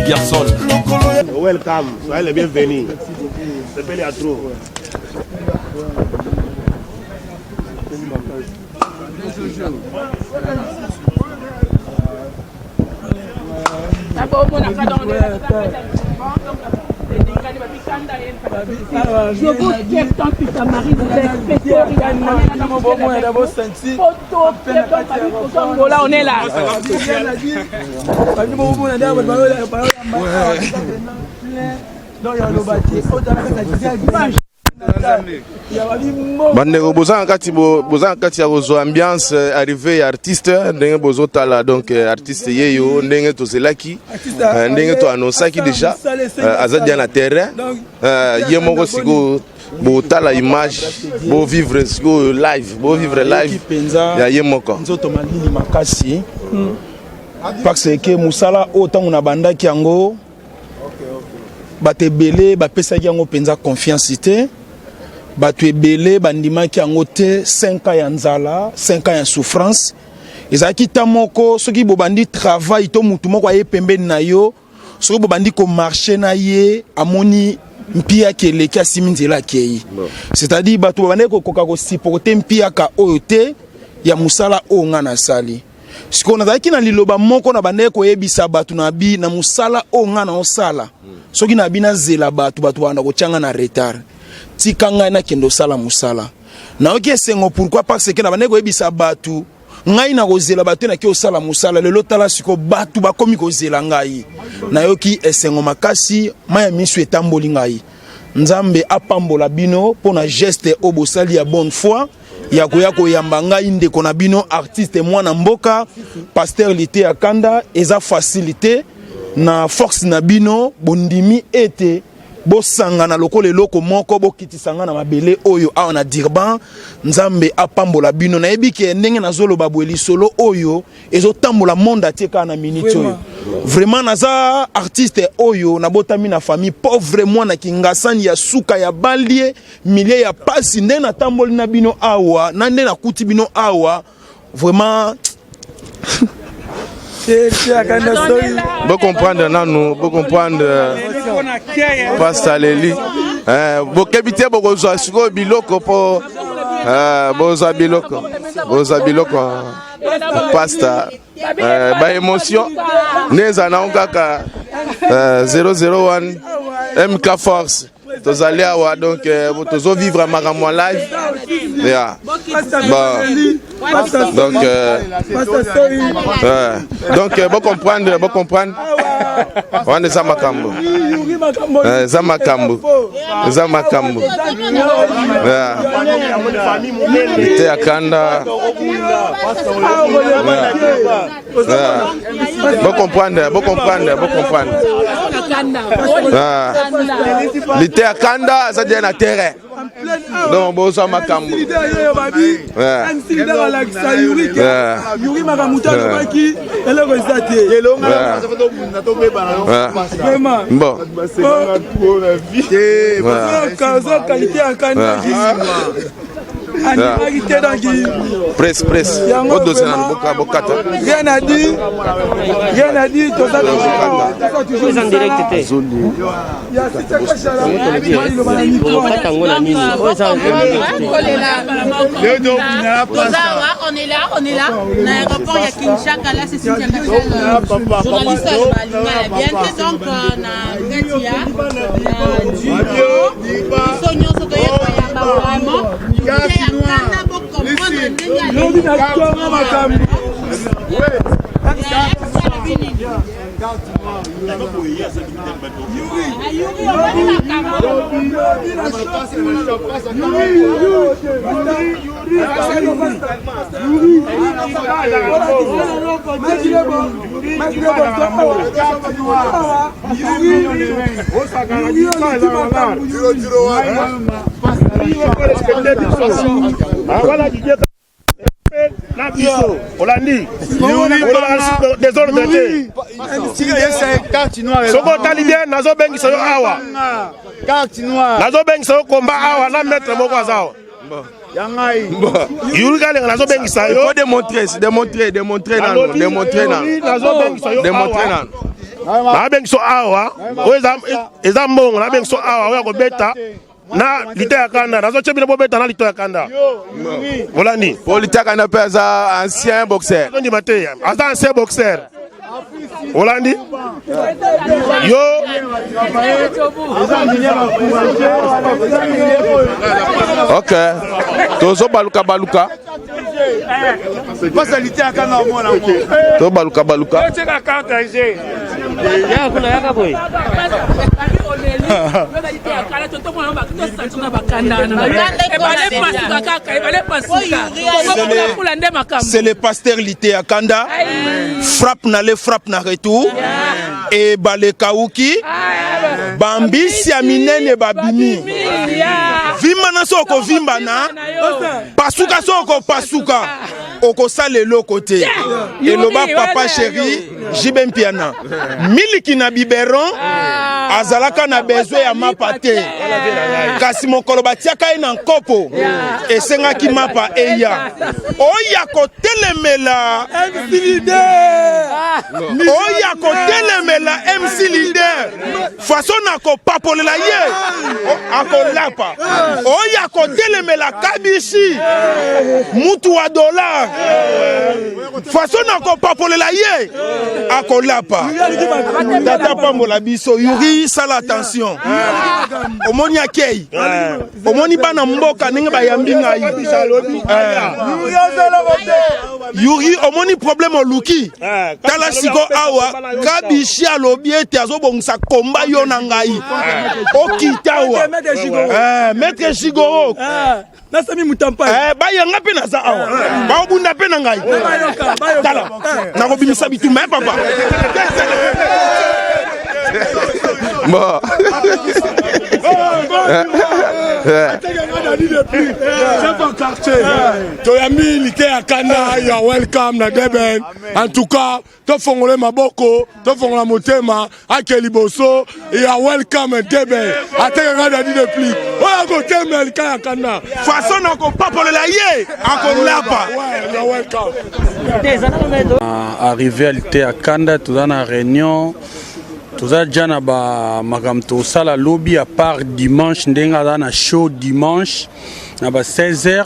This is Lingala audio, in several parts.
Gerson. Welcome, soyez les bienvenus. C'est pas les trop. Je vous tiens tant que ta mari vous là, on est là. Bandeko boza kati ya kozo ambiance arrivé ya artiste ndenge bozo tala donc artiste yeyo ndenge tozelaki ndenge to anonsaki déjà azadia na terrain ye moko siko bo tala image bo vivre siko live bo vivre live ya ye moko nzoto malili makasi parce que musala autant na bandaki yango batebele bapesaki yango penza confiance te batu ebele bandimaki yango te 5 ans ya nzala 5 ans ya souffrance ezalaki ta moko soki bobandi travail to mutu moko aye pembeni na yo soki bobandi ko marcher na ye amoni mpia keleki asimi nzela akei c'est-à-dire batu babandi kokoka kosupporter mpia ka oyo te ya musala oyo nga nasali siko nazalaki na liloba moko na bande koyebisa batu na bi na musala oyo nga na osala soki na bi na zela batu banda kotyanga na retard tikanga na kendo sala musala na oki esengo pourquoi parce que na bande koyebisa batu ngai na kozela batu na ki osala musala lelo tala siko batu bakomi kozela ngai na yoki esengo makasi maya misu etamboli ngai nzambe apambola bino pona geste obosali ya bonne foi ya koya koyamba ngai ndeko na bino artiste mwana mboka pasteur Lité Akanda eza facilité na force na bino bondimi ete bosanga na lokole loko moko bokitisanga na mabele oyo awa na Dirban nzambe apambola bino na yebike ndenge na zolo babweli solo oyo ezotambola monde atieka na minute oyo vraiment naza artiste oyo na botami na famille pauvre mwana kingasani ya suka ya balie milieu ya pasi nde na tamboli na bino awa na nde na kuti bino awa vraiment Vous comprendre nanu, vous comprendre Pastor Leli. Vous kebite beaucoup zo siko biloko po boza biloko Pastor ba émotion neza na ngaka 001 MK Force tozali awa donc tozo vivre makamwa live yeah donc vous comprendre on est Zamakambo Lité Akanda vous comprendre Lité Akanda ça devient un terrain donc bon Zamakambo Presse. Rien à dire. Toujours en direct. On est là. L'aéroport, il y a Kinshasa, là, c'est Cynthia Kachal, journaliste à bien donc on a Gatia, na bengi so awa o eza mbongo na bengi so awa o ya kobeta na lito ya kanda nazo chebina bobeta na lito ya kanda volani po lito ya kanda pe aza ancien boxeur ndi mate aza ancien boxeur Olandi yo ok tozo baluka to baluka c'est le pasteur Lité Akanda frappe na retour et balekauki bambi siaminene babimi vimba na soko vimba na pasuka soko pasuka oko salelo côté et loba papa chéri Jibem Piana miliki na biberon azalaka na besoin ya mapate kasi mokolo batiaka na nkopo esengaki mapa eya oya kotelemela MC Leader oya kotelemela MC Leader façon na ko papolela ye akolapa oya kotelemela kabishi mutu wa dollar façon na ko papolela ye akolapa tata pambola biso yuri sala attention omoni akei omoni bana mboka ninga bayambi ngai yuri omoni problème oluki tala siko awa kabishi alobi ete azobongisa komba yo na ngai okitawa maître Jigoro nasami mutampa bayanga pe naza awa baobunda pe na ngai tala nakobimisa bituma papa bon Toyami Lité Akanda, you are welcome na Deben. En tout cas, to fongole maboko, to fongola motema, akeli boso, you are welcome Deben. Ateka ngada di de pli. Oya go teme Lité Akanda. Façon na ko papolela ye, ako lapa. You are welcome. Arrivé à Lité Akanda, tout dans la réunion. Toza jana ba makamto sala lobby à part dimanche ndenga na show dimanche na ba 16h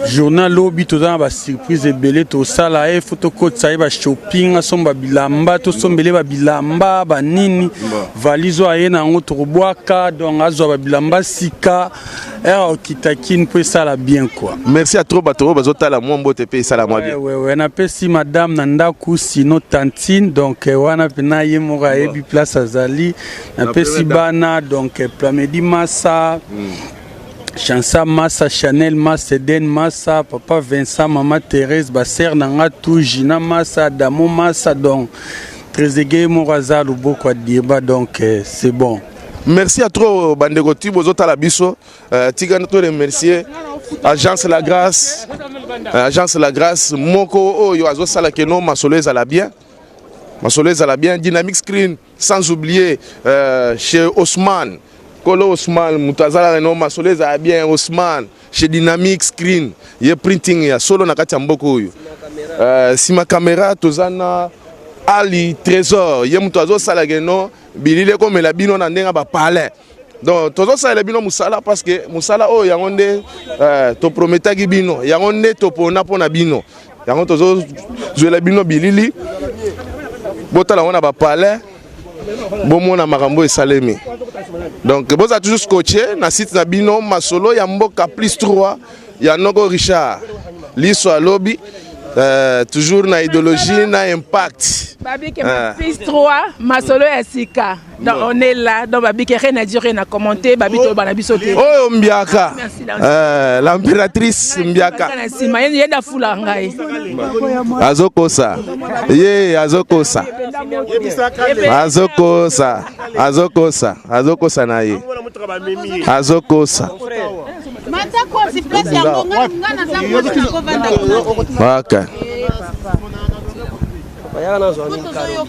journal lobby toza ba surprise ebele to sala e photocode ba shopping asomba bilamba to sombele ba bilamba ba nini valizo ayena ngoto robwaka donc azwa ba bilamba sika kitakine pour ça la bien quoi. Merci à trop bato bazotala mwambo te pe sala mwa bien. Ouais na pesi madame nanda kusino tantine donc wana pena yemoka ebi place azali na pesi bana donc Plamedi Massa Chansa Massa, Chanel Massa, Eden Massa, Papa Vincent, Maman Thérèse, Basser Nanga tout Gina Massa, Damo Massa, donc Trezeguet Moraza, Luboko Adiba, donc c'est bon. Merci à trop Bandego Tibo Zotala Biso, Tigana to remercier Agence La Grâce, Moko Oyo Azo Salakeno, Masolez à la bien. Masolez à la bien, Dynamic Screen, sans oublier chez Osman. Kolo Osman, Mutazala no Masolez a bien Osman, chez Dynamic Screen, ye printing ya solo na kati ya mboko oyo. Sima caméra tozana Ali Trésor, ye mutazo sala geno bilile ko mela bino na ndenga ba palais. Donc tozo sala bino musala parce que musala o yangonde to prometaki bino, yangonde to pona pona bino. Yango tozo zuela bino bilili. Botala wana ba palais. Bomona makambo esalemi. Donc boza toujours scotché na site na bino masolo ya mboka plus 3 ya Noko Richard liso à lobby toujours na idéologie na impact Babi que plus 3 masolo ya sika. Donc on est là donc babi que rien à dire rien à commenter babi to bana biso te. Oh Mbiaka l'impératrice Mbiaka yenda fula ngai azokosa ye azokosa azokosa na ye azokosa Matako si place ya ngona ngana za mwana ko vanda ko. Waka. Bayana zo ni karo.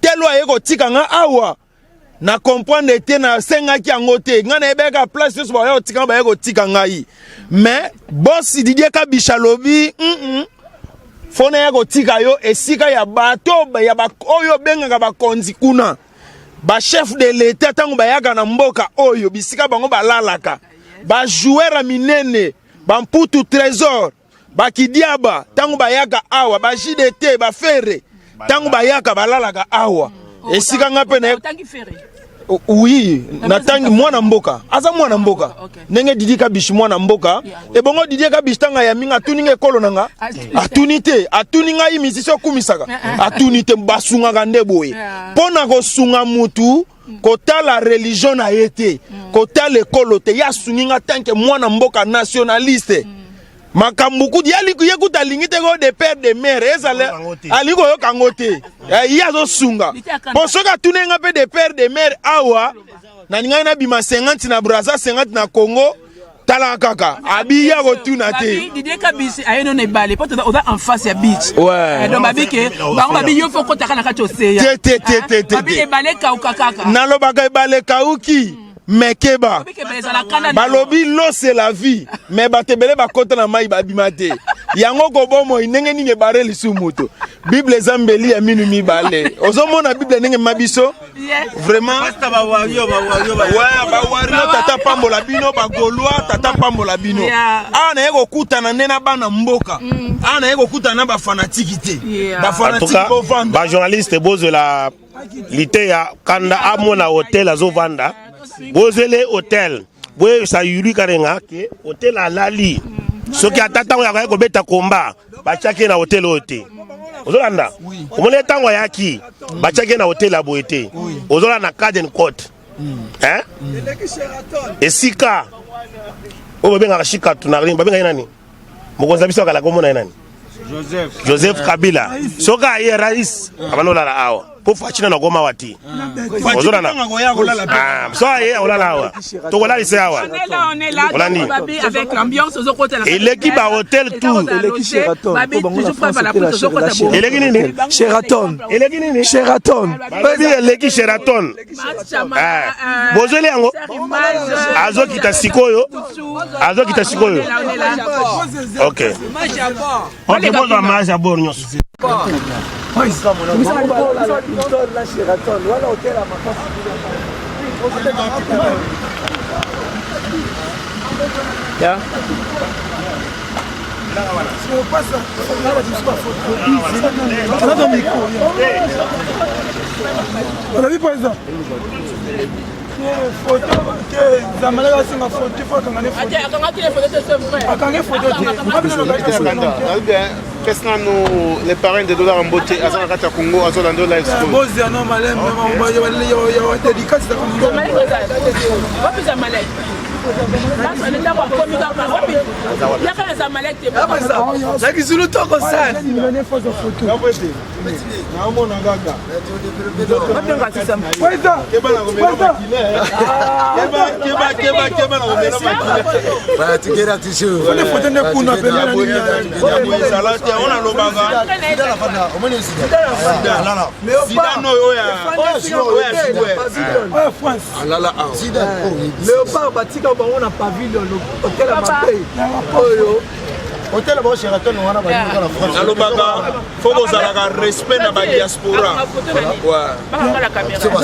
telo aye kotika nga awa na comprendre te na sengaki yango te nga na ebeka place nyonso baye kotika baye kotika ngai mais boss Didier Kabisha lobi fona ya kotika yo esika ya bato ya oyo bengaka bakonzi kuna ba chef de l'état tango bayaka na mboka oyo bisika bango balalaka ba joueur minene ba mputu trésor ba kidiaba tango bayaka awa ba JDT ba fere tango bayaka balalaka awa esika ngape na oui natangi mwana mboka aza mwana mboka ndenge Didier Kabishi mwana mboka e bongo Didier Kabishi tanga ya minga atuni ngekolo nanga atuni te atuni ngai misisio kumisaka atuni te basunga kande boye pona ko sunga mutu kota la religion na yete kota lekolo te ya sunginga tanke mwana mboka nationaliste makambuku yali yekuta lingite ko de père de mère ezale aliko yo kangote ya zo sunga posoka tunenga pe de père de mère awa na ninga na bima 50 na Brazza 50 na Congo tala kaka abiya ko tuna te Didier Kabishi ayeno ne balé peut être en face ya beach ouais donc babike bango babi yo foko takana kati oseya te babi e balé ka ukaka na lobaka e balé ka uki Mekeba balobi l'eau c'est la vie mais batebele bakota na mai babimate yango ko bomo ndenge ninge bare lisumuto Bible zambeli ya minu mi bale ozomona Bible ndenge mabiso vraiment basta ba wario tata pambola bino ba golwa tata pambola bino ana yeko kutana nena bana mboka ana yeko kutana ba fanatiki te ba fanatiki bo vanda ba journaliste bozo la lité ya kanda amona hotel azovanda bozele hotel boye sa yuri karenga ke hotel alali soki atata ya ko beta komba bachake na hotel ote ozolanda omole tango yaki bachake na hotel aboete ozola na Garden Court esika o benga shika tunari babenga nani mokonza biso kala komona nani Joseph Kabila soka ye rais abanola la awa po fachina na goma wati ozona na so ye olala awa to kola lise awa on est là babi avec l'ambiance aux côtés la l'équipe à hôtel tout babi toujours pas la photo aux côtés bon Sheraton babi l'équipe Sheraton bozele yango azo kita sikoyo OK on demande à match à bord nyos yeah. On a vu par exemple photo zamalaka singa photo faut qu'on ait photo qu'est-ce que nous les parents de dollars en beauté à Zanakata Congo à Zolando live school boss non malem yo dédicace ça comme wapi za malek basi nenda kwa komika wapi yaka za malek te za kizulu toko sana ni photo na mona gaga wapi ngati sama kwenda keba na ngomela makile ba tikera tisho on photo ne kuna pembeni ni salati on a lobaga Zidane oya France alala Léopard batika bango na pavilion hôtel à Mapei oyo hôtel ba Sheraton wana ba ni la France alobaka faut ozalaka respect na ba diaspora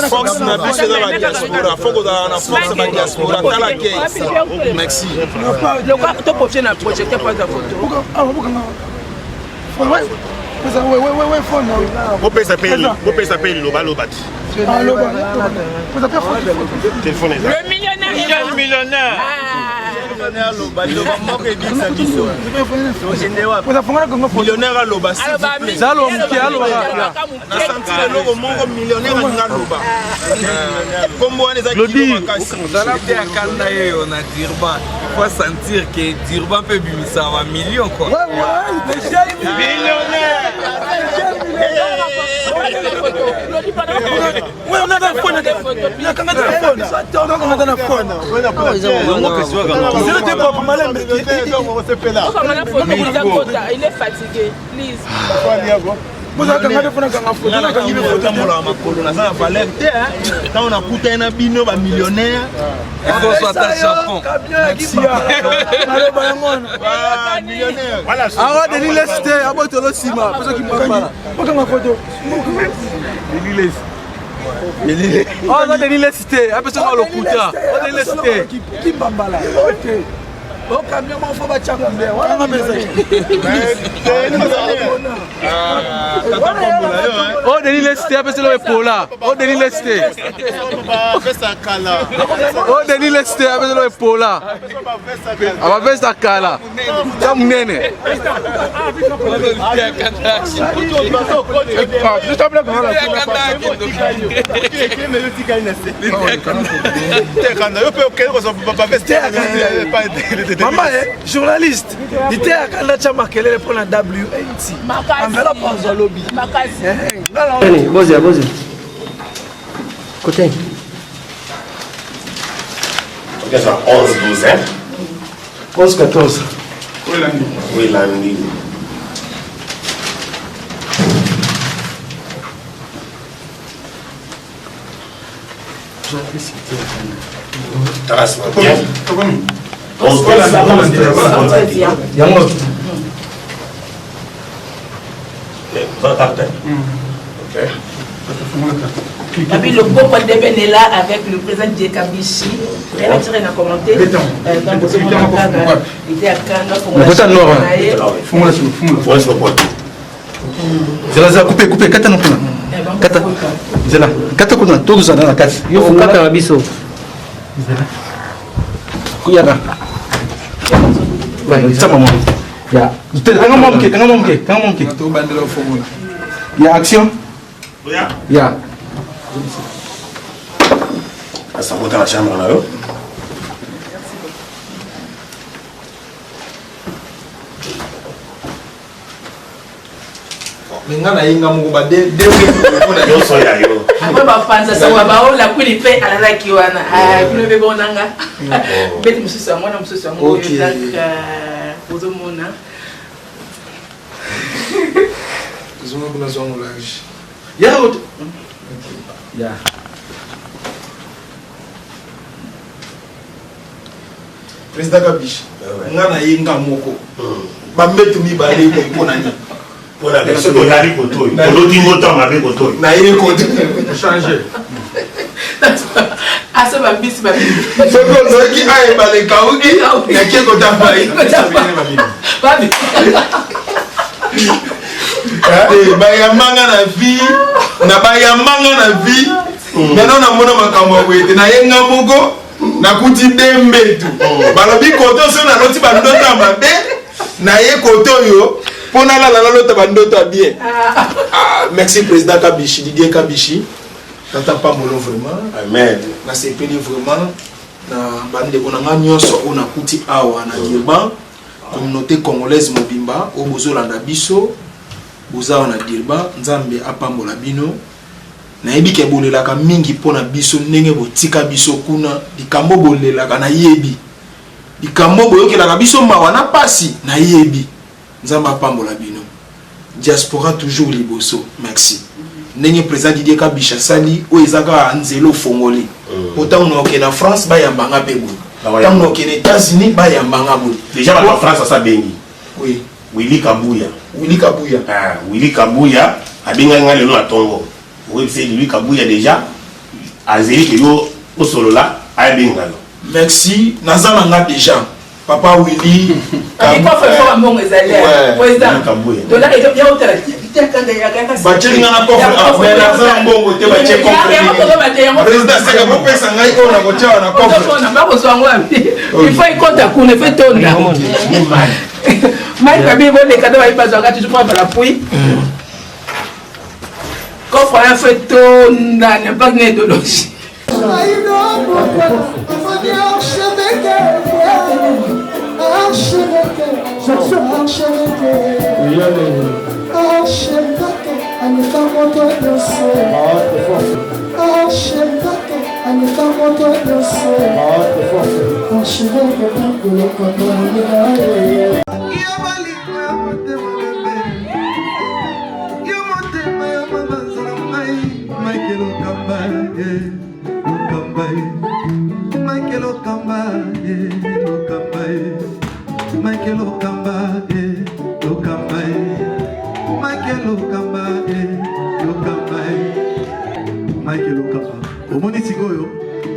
Fox na biso na ba diaspora faut ozalaka na Fox ba diaspora tala case merci le to profiter na projeter pas de photo ouais phone on peut s'appeler le balobat téléphone le millionnaire millionnaire aloba zalo mki aloba na santile loko mongo millionnaire ngaloba kombo wana za kilo makasi zala te akanda yeyo na Durban faut sentir que Durban peut bimisa wa million quoi millionnaire ouais on a dans phone il y a quand même phone donc on a dans phone c'est le papa malem il est fatigué please on a coûté un bino millionnaire. Il faut soit à Japon. Millionnaire. Ah, Denis Leste, à votre le ciment. Pour ceux qui me parlent. Pas ma photo. Denis Leste. Oh, non, Denis Leste. Après ça, on le coûte. Denis Leste. Qui m'emballa. Oh, camion, il faut battre combien? Voilà ma maison. Oh, Denis Leste, après c'est le Pola. Oh, Denis Leste. Oh, Denis Leste, après c'est le Pola. On va faire ça Kala. Ça m'nene. Maman, journaliste, il était à Kandacha Makelele pour la WNT. Enveloppe en lobby. Allez, Bozia. Côté. Ok, ça 11-12, hein? 11-14. Oui, lundi. Trace, bien. Puis le beau Paul Deben est là avec le président Djekabichi. Elle a tiré un commentaire. Il était à Zela couper kata no kuna. Kata. Zela kata kuna to za na kati. Yo kata na biso. Zela. Kuyana. Ouais, ça maman. Ya. Kanga momke. To bandela formula. Ya action. Ya. Ça monte à la chambre là. Ngana inga mungu ba de yo so ya yo après ba panza sa wa ba o la kuli pe alala kiwana kule be bonanga beti mususu mwana mususu ngo donc pozo mona zuma kuna zongo laji ya président Kabishi ngana inga moko ba metu mi ba le ko mpona ni. Voilà, ce qu'on a dit pour toi. Pour l'autre, il m'a dit pour toi. Na il compte changer. Ah ça va bis ba. Ce qu'on a dit a ba le kaouki, na qui ko ta bai. Ba bi. Ba ya manga na vie, na ba ya manga na vie. Maintenant na mona makambo wete na yenga moko na kuti dembe tu. Balobi koto so na loti ba ndota mabe na ye koto yo. Pour bien. Merci président Kabishi, Didier Kabishi. Tata pas molo vraiment. Amen. Na sepeli vraiment na bande bonanga nyonso ona kuti awa na Dirban, communauté congolaise mobimba o bozolanda biso boza na Dirban, Nzambe apambola bino. Na yebike bolelaka mingi pona biso ndenge botika biso kuna likambo bolelaka na yebi. Likambo boyokelaka biso mawa na pasi na yebi. Nzamba pambola bino. Diaspora toujours liboso. Merci. Nenye président Didier Kabishi sali o ezaka nzelo fongoli. Autant on est en France ba yambanga pebo. Autant on est aux États-Unis ba yambanga bo. Déjà la France ça bengi. Oui. Willy Kabuya. Ah, Willy Kabuya a benga ngale no atongo. Oui, c'est Willy Kabuya déjà. Azeli que yo au solo là a benga. Merci. Nazana nga déjà. Papa Willy. Il faut faire un bon président. Donc là, il y a autre. Bacheli ngana coffre. Mais Nazana mbongo te bache coffre. Président c'est que pesa ngai ko na kocha na coffre. Il faut y compter qu'on fait tourner. Mike Kabi bon les cadeaux il passe encore toujours pas la pluie. Coffre a fait tourner n'a pas né de l'eau.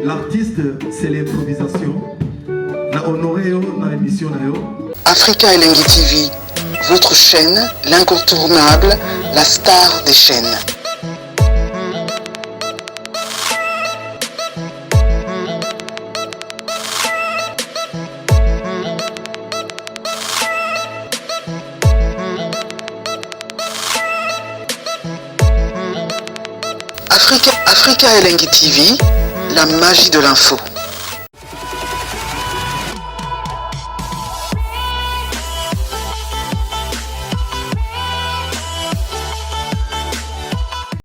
L'artiste, c'est l'improvisation. Na honoré dans l'émission. Africa Elengi TV, votre chaîne, l'incontournable, la star des chaînes. Africa Elengi TV, la magie de l'info.